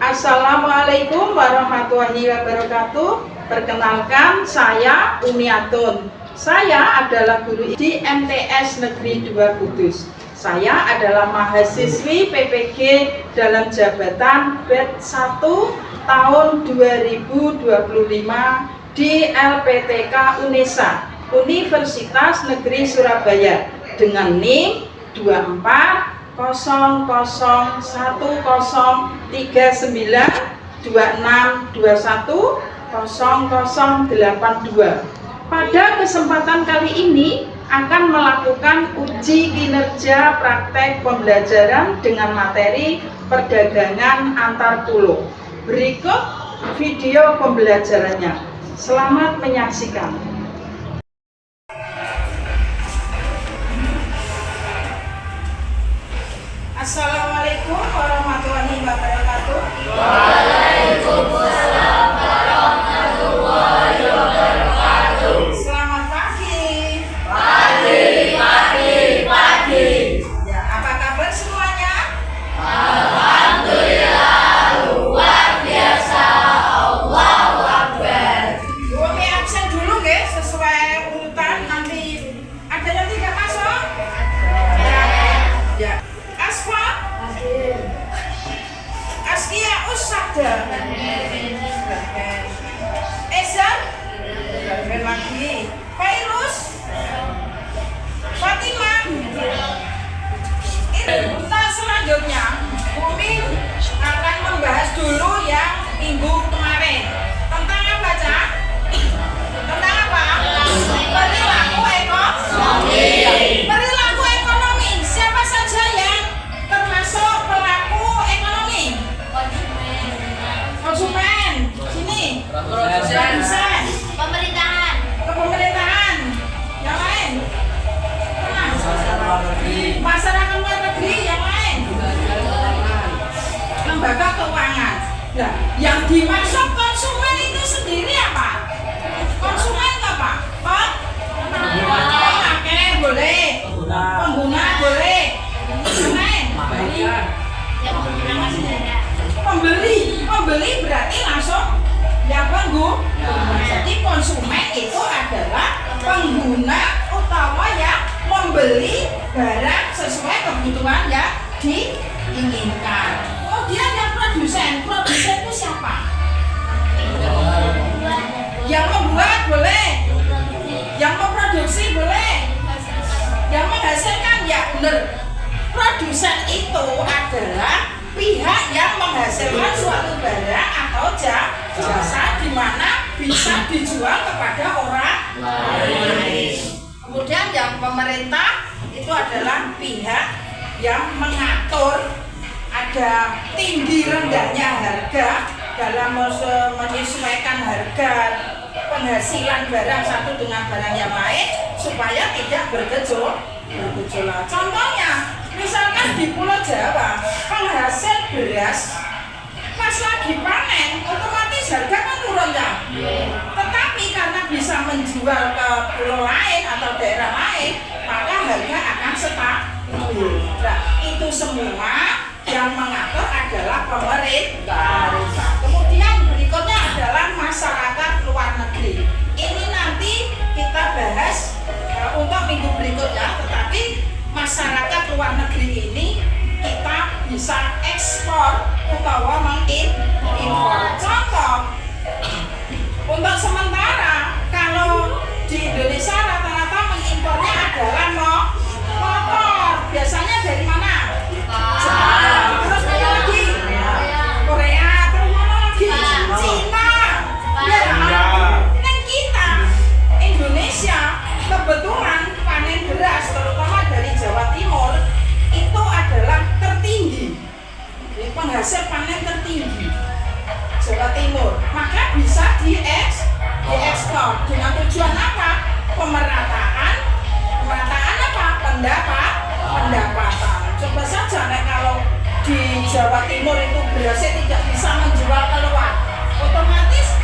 Assalamualaikum warahmatullahi wabarakatuh. Perkenalkan, saya Umiatun. Saya adalah guru di MTS Negeri 2 Kudus. Saya adalah mahasiswi PPG dalam jabatan batch 1 tahun 2025 di LPTK UNESA, Universitas Negeri Surabaya, dengan NIM 24011039210082. Pada kesempatan kali ini akan melakukan uji kinerja praktek pembelajaran dengan materi perdagangan antar pulau. Berikut video pembelajarannya. Selamat menyaksikan. Assalamualaikum warahmatullahi wabarakatuh. Waalaikumsalam warahmatullahi wabarakatuh. Selamat pagi. Pagi. Ya, apa kabar semuanya? Alhamdulillah, luar biasa. Allahu Akbar. Kami absen dulu nggih, sesuai urutan. Nanti ada yang tidak masuk? Ya. Asfa? Askia Usada. Ezan? Lagi. Fairuz? Fatimah? Nah, selanjutnya Bumi akan membahas dulu yang minggu kemarin. Tentang apa, Cak? Tentang apa? Perilaku ekonomi. Perilaku ekonomi. Siapa saja yang termasuk pelaku ekonomi? Konsumen. Sini. Produsen. Pemerintahan. Kepemerintahan. Yang lain? Mana? Masyarakat luar negeri. Yang lain? Lembaga keuangan. Nah, yang dimaksud konsumen itu sendiri apa? Konsumen apa? Pemakai boleh. Pengguna boleh. Yang lain? Pembeli berarti langsung yang pengguna. Jadi konsumen itu adalah pengguna utama yang membeli barang sesuai kebutuhan yang diinginkan. Kemudian yang produsen itu siapa? Yang membuat boleh, yang memproduksi boleh, yang menghasilkan ya benar. Produsen itu adalah pihak yang menghasilkan suatu barang atau jasa di mana bisa dijual kepada orang lain. Kemudian yang pemerintah itu adalah pihak yang mengatur ada tinggi rendahnya harga dalam menyesuaikan harga penghasilan barang satu dengan barang yang lain supaya tidak bergejolak. Contohnya, misalkan di Pulau Jawa penghasil beras pas lagi panen otomatis harga kan turun ya. Tetapi karena bisa menjual ke pulau lain atau daerah lain, maka harga akan stabil. Nah, itu semua yang mengatur adalah pemerintah. Kemudian berikutnya adalah masyarakat luar negeri. Ini nanti kita bahas untuk minggu berikutnya, tetapi masyarakat luar negeri ini kita bisa ekspor atau mengimpor. Contoh, untuk sementara kalau di Indonesia rata-rata mengimpornya adalah motor. Biasanya dari mana? Jepang. Terus mana lagi? Korea. Terus mana lagi? Cina. Ya. Dan kita Indonesia kebetulan panen beras terutama dari Jawa Timur itu adalah tertinggi. Jadi penghasil panen tertinggi Jawa Timur, maka bisa diekspor dengan tujuan apa? Pemerataan apa? Pendapatan. Coba saja kalau di Jawa Timur itu berasnya tidak bisa menjual keluar, otomatis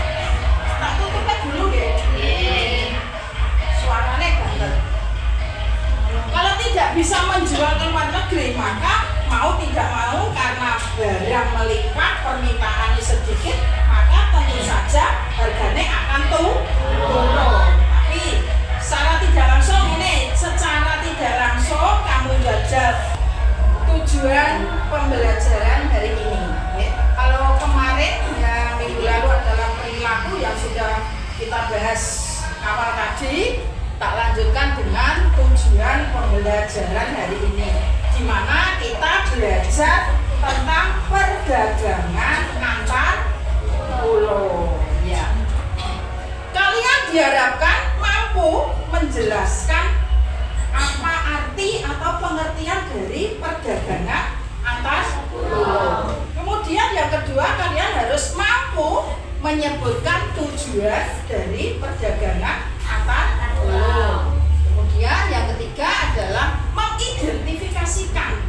tak tutupnya dulu deh. Suaranya banget. Kalau tidak bisa menjual ke luar negeri, maka mau tidak mau karena barang melimpah, permintaan awal tadi tak lanjutkan dengan tujuan pembelajaran hari ini, di mana kita belajar tentang perdagangan antar pulau. Ya. Kalian diharapkan mampu menjelaskan apa arti atau pengertian dari perdagangan antar pulau. Kemudian yang kedua, kalian harus mampu menyebutkan tujuan dari perdagangan antar pulau. Kemudian yang ketiga adalah mengidentifikasikan,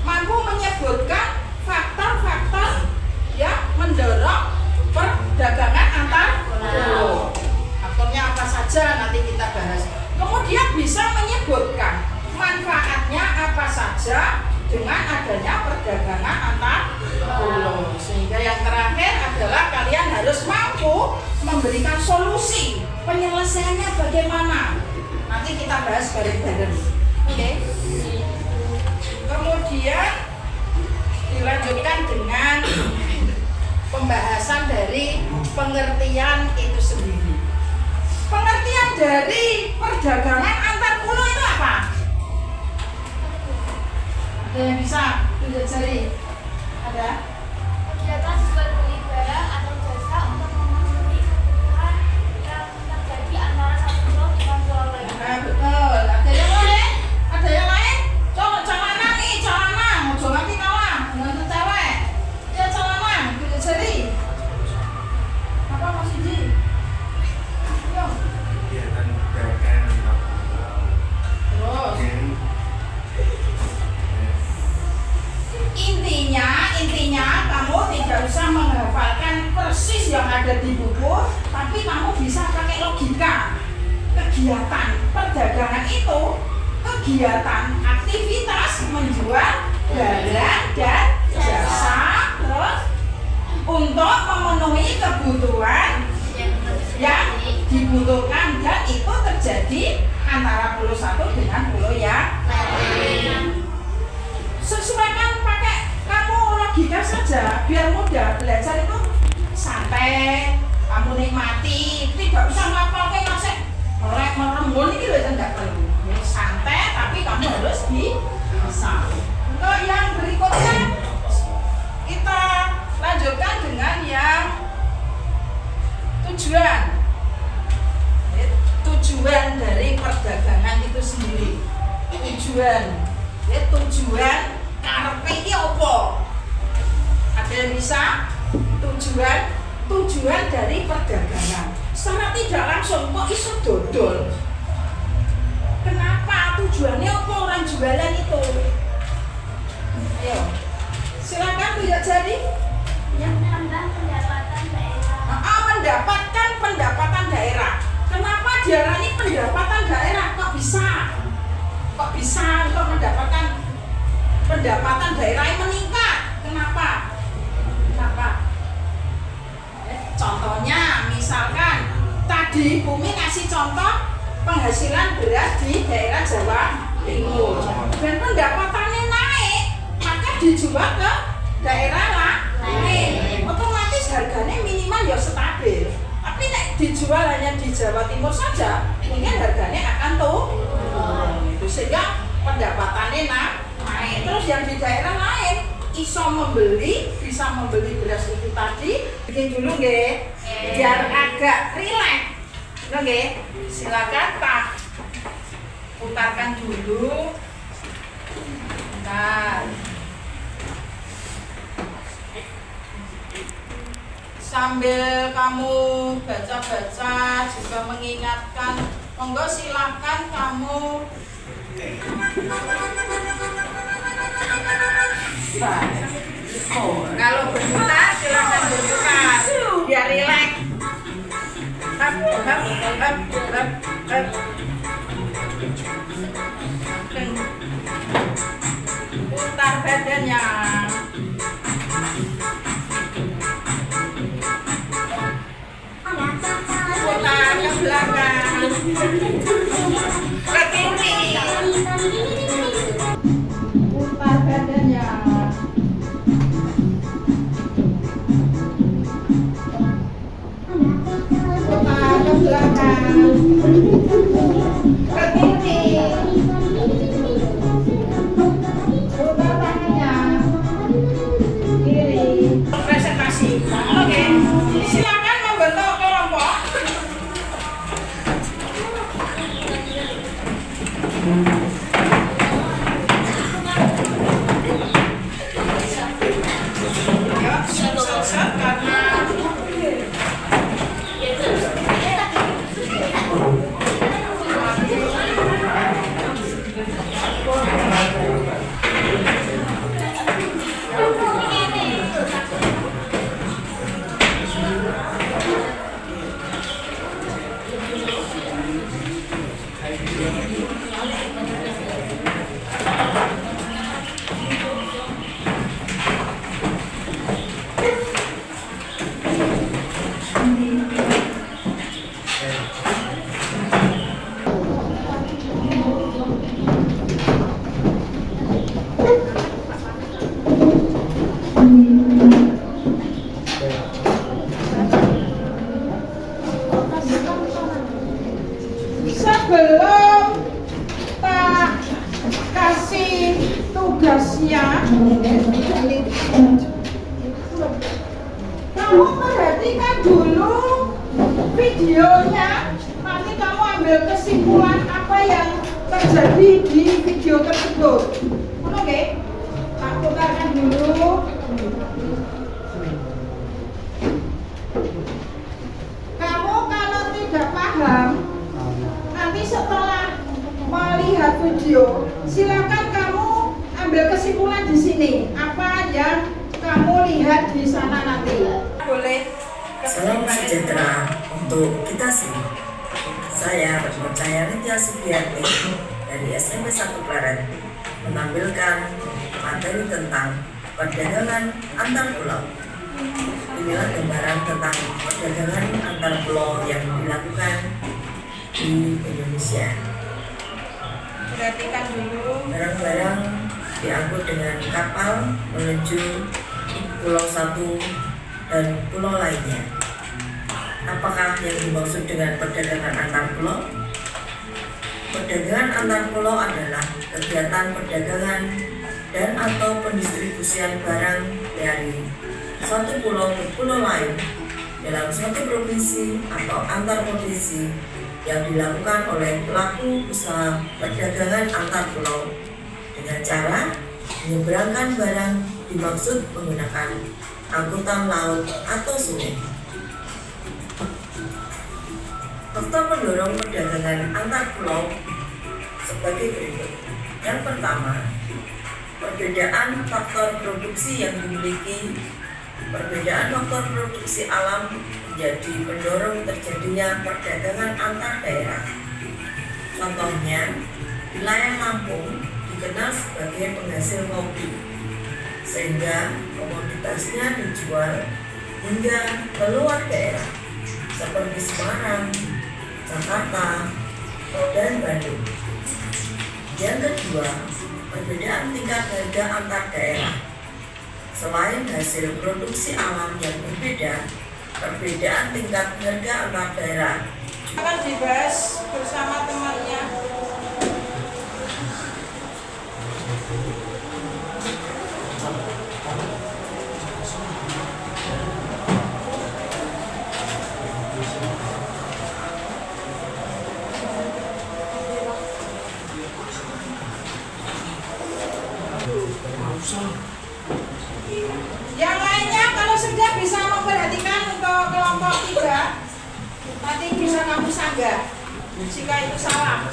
mampu menyebutkan faktor-faktor yang mendorong perdagangan antar pulau. Faktornya apa saja nanti kita bahas. Kemudian bisa menyebutkan manfaatnya apa saja dengan adanya perdagangan antar pulau. Sehingga yang terakhir adalah kalian harus mampu memberikan solusi, penyelesaiannya bagaimana. Nanti kita bahas bareng-bareng. Oke. Kemudian dilanjutkan dengan pembahasan dari pengertian itu sendiri. Pengertian dari perdagangan antar pulau itu apa? Ada yang bisa tunjuk jari? Ada? Kegiatan jual beli barang atau jasa untuk memenuhi kebutuhan yang terjadi antara satu pulau dengan pulau lain. Nah, betul. Ada yang lain? Ada yang lain? Coba celana nih, celana. Mau nanti kalah dengan cewek. Ya celana, tunjuk jari. Apa Mas Iji? Yo. Kegiatan perdagangan antar pulau. Terus. Intinya kamu tidak usah menghafalkan persis yang ada di buku, tapi kamu bisa pakai logika. Kegiatan perdagangan itu kegiatan aktivitas menjual barang dan jasa, terus untuk memenuhi kebutuhan yang dibutuhkan, dan itu terjadi antara pulau satu dengan pulau yang lain. Sesuaikan pakai kamu logika saja biar mudah. Belajar itu santai, kamu nikmati, tidak usah ngapalke ngasih melek merembun ini loh, tidak perlu. Santai tapi kamu harus bisa. Ke yang berikutnya kita lanjutkan dengan yang tujuan dari perdagangan itu sendiri. Tujuan karepe iki apa? Ada yang bisa? Tujuan dari perdagangan. Secara tidak langsung kok iso dodol. Kenapa? Tujuannya apa orang jualan itu? Ayo. Silakan lihat jadi. Yang menambah pendapatan daerah. Mendapatkan pendapatan daerah. Kenapa diarani pendapatan daerah? Kok bisa untuk mendapatkan pendapatan daerah yang meningkat? Kenapa? Contohnya misalkan tadi Bumi ngasih contoh penghasilan beras di daerah Jawa Timur dan pendapatannya naik, maka dijual ke daerah lain, otomatis harganya minimal ya stabil. Tapi nek dijual hanya di Jawa Timur saja, mungkin harganya akan turun. Itu sehingga pendapatannya naik. Terus yang di daerah lain bisa membeli beras itu tadi. Bikin dulu nggih, biar agak rileks. Nggih, silakan tak putarkan dulu. Bentar. Sambil kamu baca-baca juga mengingatkan, monggo silakan kamu kalau berputar silakan berputar biar rileks. Putar badannya. Putar ke belakang. Ke kiri. Putar badannya. Putar ke belakang. ke kiri, putar tangannya kiri. Presentasi, oke. Silakan membentuk kelompok. Yuk, set karena sebelum tak kasih tugasnya, kamu perhatikan dulu videonya. Nanti kamu ambil kesimpulan apa yang terjadi di video tersebut. Oke, tak putarkan dulu. Kamu kalau tidak paham, nanti setelah melihat video, silakan kamu ambil kesimpulan di sini. Apa yang kamu lihat di sana nanti. Boleh. Salam sejahtera untuk kita semua. Saya Percaya Nitya Sugiarti dari SMP 1 Pleret menampilkan materi tentang perdagangan antar pulau. Inilah gambaran tentang perdagangan antar pulau yang dilakukan di Indonesia. Perhatikan dulu. Barang-barang diangkut dengan kapal menuju pulau satu dan pulau lainnya. Apakah yang dimaksud dengan perdagangan antar pulau? Perdagangan antar pulau adalah kegiatan perdagangan dan atau pendistribusian barang dari suatu pulau ke pulau lain dalam suatu provinsi atau antar provinsi yang dilakukan oleh pelaku usaha perdagangan antar pulau dengan cara menyeberangkan barang dimaksud menggunakan angkutan laut atau sungai. Faktor pendorong perdagangan antar pulau sebagai berikut. Yang pertama, perbedaan faktor produksi yang dimiliki. Perbedaan faktor produksi alam menjadi pendorong terjadinya perdagangan antar daerah. Contohnya, wilayah Lampung dikenal sebagai penghasil kopi, sehingga komoditasnya dijual hingga keluar daerah, seperti Semarang, Jakarta, dan Bandung. Yang kedua, perbedaan tingkat harga antar daerah. Selain hasil produksi alam yang berbeda, perbedaan tingkat harga antar daerah Akan dibahas bersama temannya. Yang lainnya kalau sudah bisa memperhatikan untuk kelompok 3, nanti bisa kamu sanggah jika itu salah.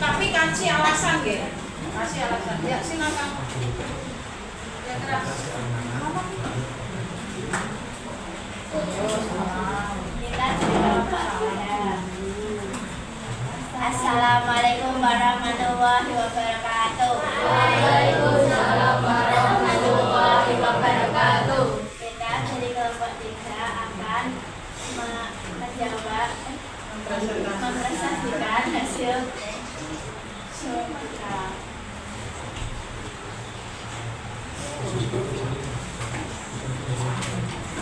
Tapi kasih alasan ya. Kasih alasan. Ya silakan. Ya keras. Assalamualaikum warahmatullahi wabarakatuh. Waalaikumsalam warahmatullahi wabarakatuh. Kita dari kelompok 3 akan menjawab mempresentasikan hasil kita.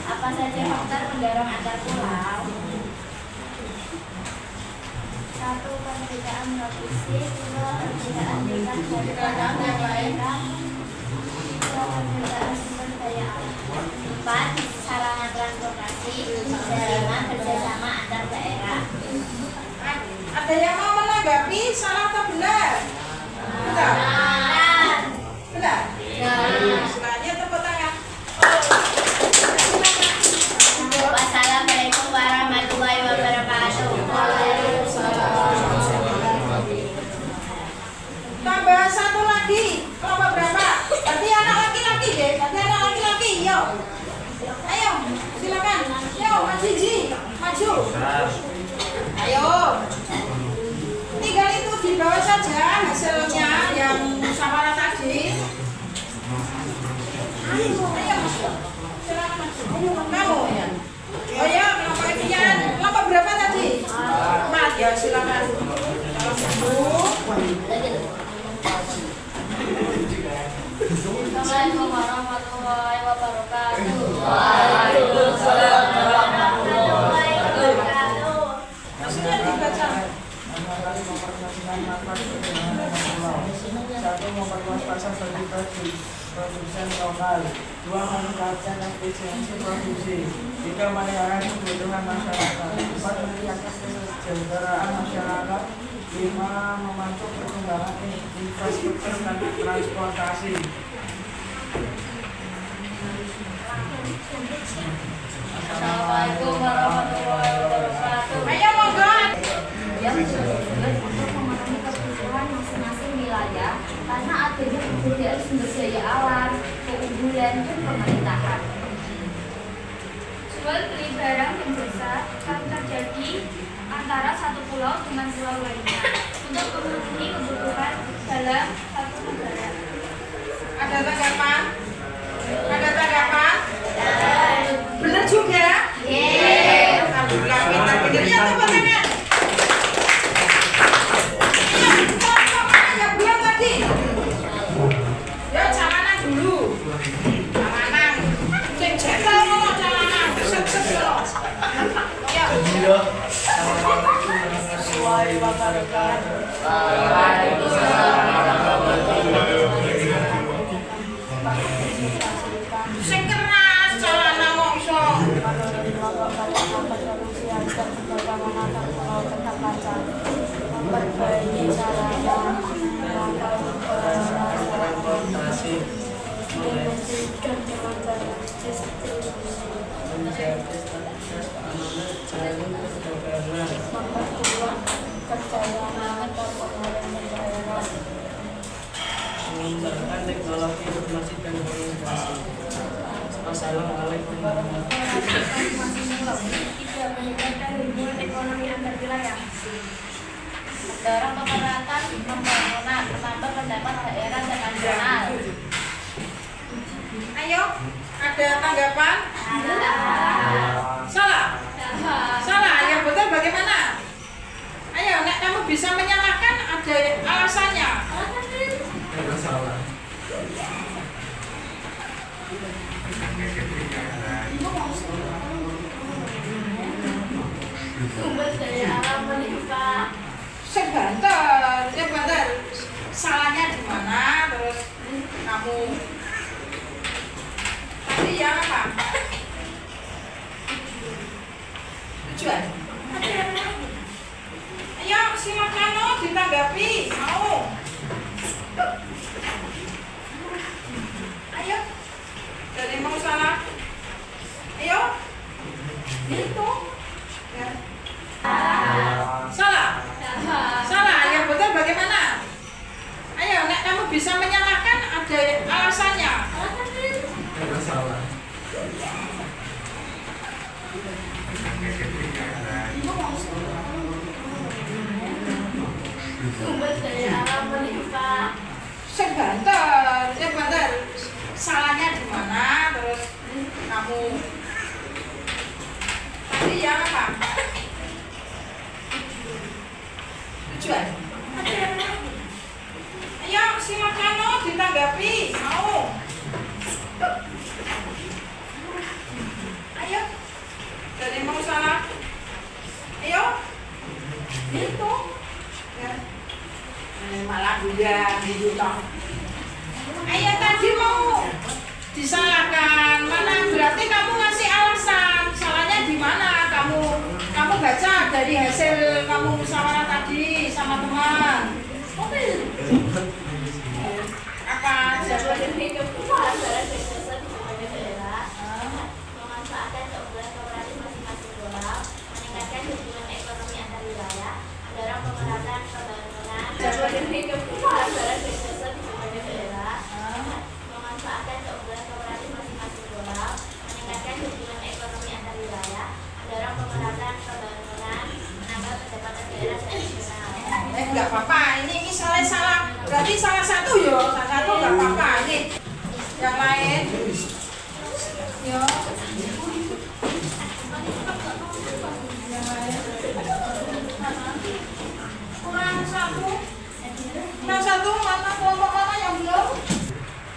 Apa saja faktor pendorong antar pulau? Satu, perbedaan provinsi. Dua, perbedaan tingkat dari daerah. Tiga, perbedaan sumber daya alam. Empat, sarana transportasi. Lima, kerjasama antar daerah. Ada yang mau menanggapi salah atau benar? Benar. Benar. Selanjutnya tepuk tangan. Wassalamualaikum warahmatullahi wabarakatuh. Tambah satu lagi. Kelompok berapa? Berarti anak laki-laki deh. Berarti anak laki-laki. Yo. Ayo, silakan. Yo, Mas Jiji, maju. Ayo. Tinggal itu dibawa saja hasilnya yang musyawarah tadi. Ayo, silakan. Ayo, kamu. Oh ya, kelompok Evian. Kelompok berapa tadi? 4. Ya, silakan. Assalamualaikum warahmatullahi wabarakatuh. Waalaikumsalam warahmatullahi wabarakatuh. Maksudnya dibaca. Satu, memperluas pasar bagi produsen lokal. Dua, meningkatkan efisiensi produksi. Tiga, melayani kebutuhan masyarakat. Empat, meningkatkan kesejahteraan masyarakat. Lima, membantu perkembangan infrastruktur dan transportasi. Assalamualaikum warahmatullahi wabarakatuh. Ayo, monggo. Yang dibuat untuk memenuhi kebutuhan masing-masing wilayah karena adanya perbedaan sumber daya alam, keunggulan dan pemerintahan. Jual beli barang dan jasa akan terjadi antara satu pulau dengan pulau lainnya untuk memenuhi kebutuhan dalam satu negara. Ada tanggapan? Ada tanggapan? Benar juga? Alhamdulillah, pintar-pintar. Ya, tepuk tangan. Iya, kelompok mana yang belum tadi? Ya, calanan dulu. Calanan. Sing jengkel ngono calanan. Set-set ngono. Ya. Assalamualaikum warahmatullahi wabarakatuh. Sing keras calanan mongso. Memperbaiki sarana transportasi, menjaga stabilitas keamanan jalur perdagangan, mengembangkan teknologi informasi dan komunikasi. Wassalamualaikum warahmatullahi Tidak meningkatkan hubungan ekonomi antar wilayah. Mendorong pemerataan pembangunan, menambah pendapatan daerah dan nasional. Ayo, ada tanggapan? Salah? Salah, yang betul bagaimana? Ayo, nek kamu bisa menyalahkan ada alasannya. Sumber daya alam meningkat. Sebentar. Salahnya di mana? Terus kamu tadi ya apa? Tujuan? Ayo, silakan no, ditanggapi. Mau? Ayo. Jadi mau salah? Ayo. Itu. Ya. Salah? Salah, yang betul bagaimana? Ayo, nek kamu bisa menyalahkan ada alasannya. Sumber daya alam meningkat. Sebentar. Salahnya di mana? Terus kamu tadi ya apa? Tujuan? Ayo, silakan no, ditanggapi. Mau? Ayo. Jadi mau salah? Ayo. Itu. malah dia gitu toh. Ayah tadi mau disalahkan, mana berarti kamu ngasih alasan, salahnya di mana? Kamu baca dari hasil kamu musyawarah tadi sama teman. Apa jawaban hidup? Memanfaatkan keunggulan kooperatif masing-masing pulau, meningkatkan hubungan ekonomi antar wilayah, mendorong pemerataan pembangunan. Jawaban hidup. Memanfaatkan keunggulan kooperatif masing-masing pulau, meningkatkan hubungan ekonomi antar wilayah, mendorong pemerataan pembangunan, menambah pendapatan daerah tradisional. Enggak apa-apa, ini salah. Berarti salah satu yo, salah satu enggak apa-apa. Ini yang lain. Yo. Yang lain. Kurang satu, mana kelompok mana yang belum?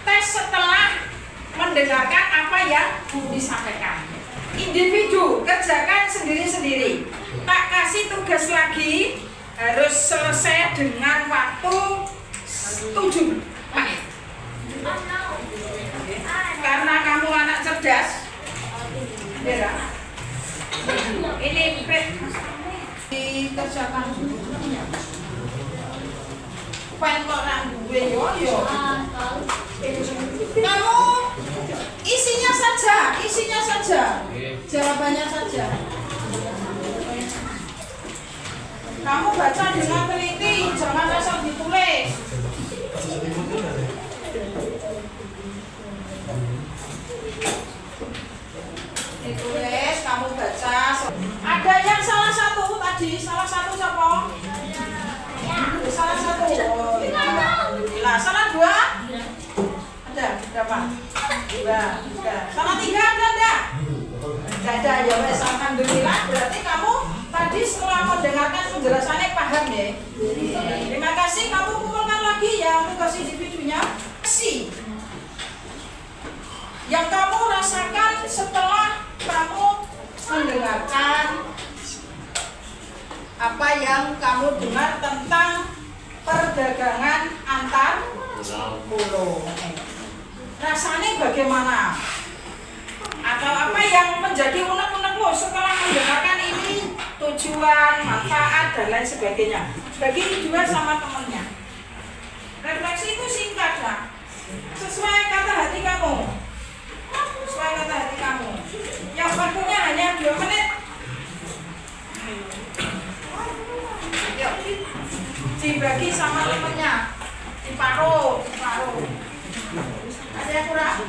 Tes setelah mendengarkan apa yang disampaikan. Individu kerjakan sendiri-sendiri. Tak kasih tugas lagi, harus selesai dengan waktu 7 menit. Karena kamu anak cerdas, ya. Ini dikerjakan. Pen kok nang duwe yo. Kamu isinya saja. Jawabannya saja. Kamu baca dengan teliti, jangan asal ditulis. Ditulis, kamu baca. Ada yang salah satu tadi, salah satu siapa? Salah satu. Oh, iya. Nah, salah 2? Ada berapa? 2. Salah 3 ada enggak? Enggak ada, ya wes, alhamdulillah. Berarti kamu tadi setelah mendengarkan penjelasannya paham ya. Terima kasih, kamu kumpulkan lagi ya tugas individunya. Yang kamu rasakan setelah kamu mendengarkan apa yang kamu dengar tentang perdagangan antar pulau. Rasanya bagaimana? Atau apa yang menjadi unek-unekmu setelah mendengarkan ini, tujuan, manfaat, dan lain sebagainya. Bagi dua sama temennya. Refleksi itu singkat lah. Sesuai kata hati kamu. Yang waktunya hanya 2 menit. Yuk, dibagi sama temennya. Diparuh. Ada yang kurang?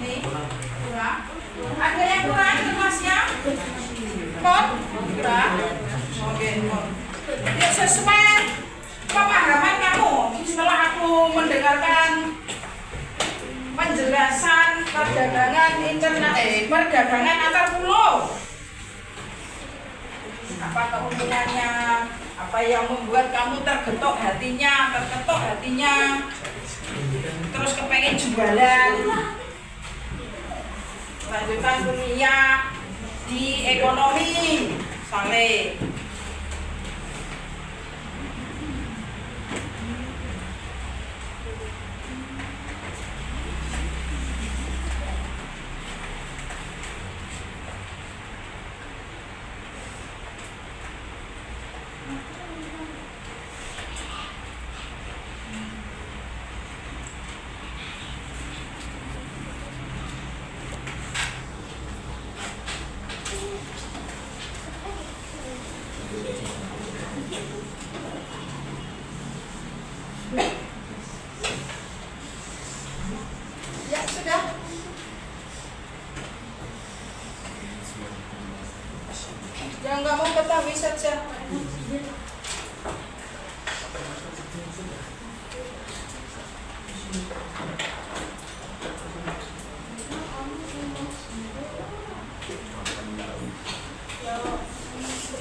Nih, kurang. Ada yang kurang kelasnya? Kurang. Oke, ya, sesuai pemahaman kamu setelah aku mendengarkan penjelasan perdagangan antar pulau. Apa keuntungannya? Apa yang membuat kamu terketok hatinya, terus kepengen jualan, lanjutkan kuliah di ekonomi, Saleh. Ya sudah. Yang kamu ketahui saja.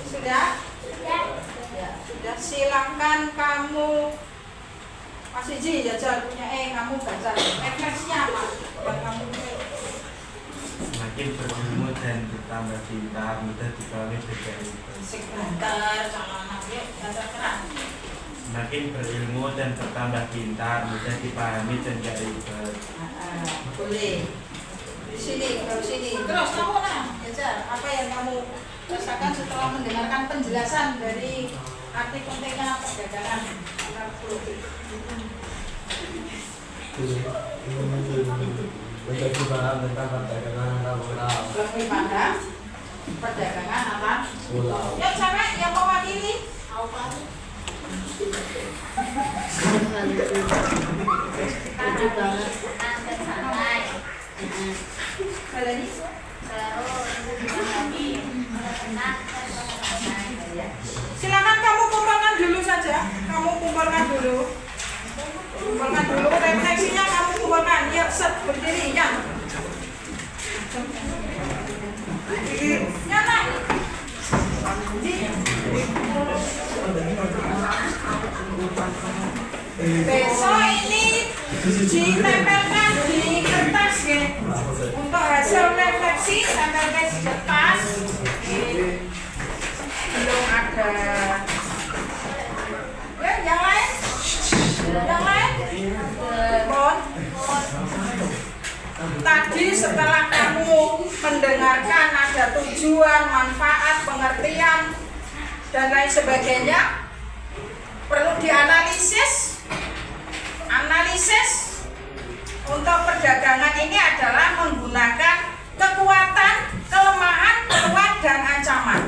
Sudah? Ya, sudah. Silakan kamu Mas Iji jajal punya kamu baca. Refleksinya apa? Yang kamu Semakin berilmu dan bertambah pintar, mudah dikawin berjaya. Sebentar, calon anak yuk, dasar keras. Semakin berilmu dan bertambah pintar, mudah dipahami dan gak ribet. Boleh. Di sini, ke sini. Terus kamu kejar apa yang kamu rasakan setelah mendengarkan penjelasan dari arti pentingnya perdagangan antar pulau. Menjadi paham tentang perdagangan antar pulau. Lebih pada perdagangan antar Pulau. yang cewek yang mewakili Lucu banget. Tenang dan santai. kalian ini Terus dipahami. Tenang dan santai. silakan kamu kumpulkan dulu saja. Kamu kumpulkan dulu. Kumpulkan dulu refleksinya, kamu kumpulkan. Ya, set berdiri ya. Nyata. Besok ini ditempelkan di kertas ya. Untuk hasil refleksi tempelkan di kertas. Belum ada. Ya, yang lain? Yang lain? Bon. Tadi setelah kamu mendengarkan ada tujuan, manfaat, pengertian, dan lain sebagainya, perlu dianalisis. Analisis untuk perdagangan ini adalah menggunakan kekuatan, kelemahan, peluang, dan ancaman.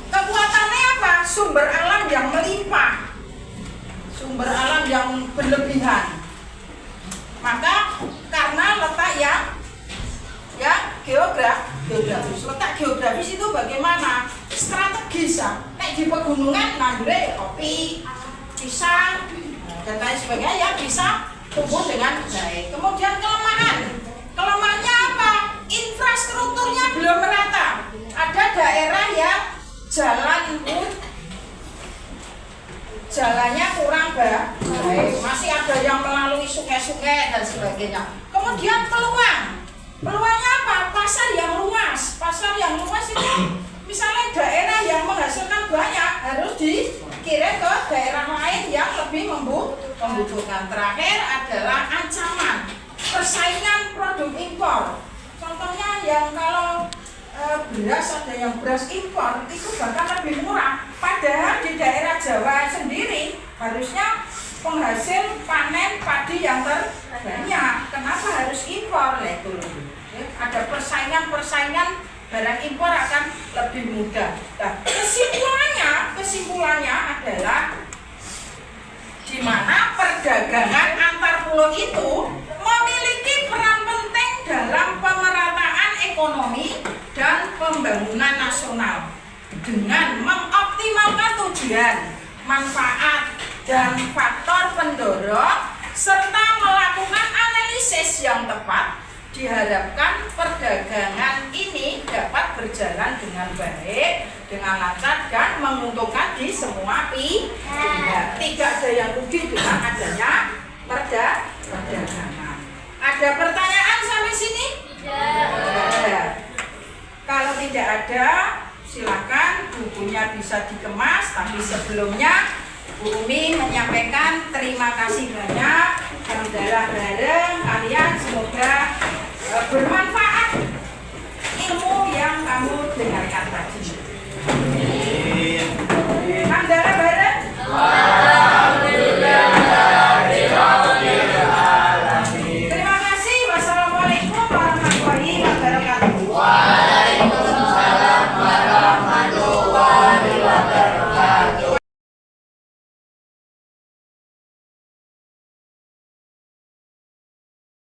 Kekuatannya apa? Sumber alam yang melimpah, sumber alam yang berlebihan. Maka karena letak yang geografis, letak geografis itu bagaimana? Strategis ya. Kayak di pegunungan, nanggure kopi, pisang, dan lain sebagainya yang bisa tumbuh dengan baik. Kemudian kelemahannya apa? Infrastrukturnya belum merata. Ada daerah yang jalannya kurang baik, masih ada yang melalui sungai-sungai dan sebagainya. Kemudian peluangnya apa? Pasar yang luas itu misalnya daerah yang menghasilkan banyak harus dikirim ke daerah lain yang lebih membutuhkan. Terakhir adalah ancaman persaingan produk impor. Contohnya yang kalau beras, ada yang beras impor itu bahkan lebih murah. Padahal di daerah Jawa sendiri harusnya penghasil panen padi yang terbanyak. Kenapa harus impor? Itu ada persaingan barang impor akan lebih mudah. Nah, kesimpulannya adalah di mana perdagangan antar pulau itu memiliki peran penting dalam pemerataan ekonomi dan pembangunan nasional dengan mengoptimalkan tujuan, manfaat, dan faktor pendorong serta melakukan analisis yang tepat. Diharapkan perdagangan ini dapat berjalan dengan baik, dengan lancar, dan menguntungkan di semua pihak. Tidak ada yang rugi dengan adanya perdagangan. Ada pertanyaan sampai sini? Tidak ada. Kalau tidak ada, silakan bukunya bisa dikemas. Tapi sebelumnya Bu Umi menyampaikan terima kasih banyak. Alhamdulillah bareng kalian, semoga bermanfaat.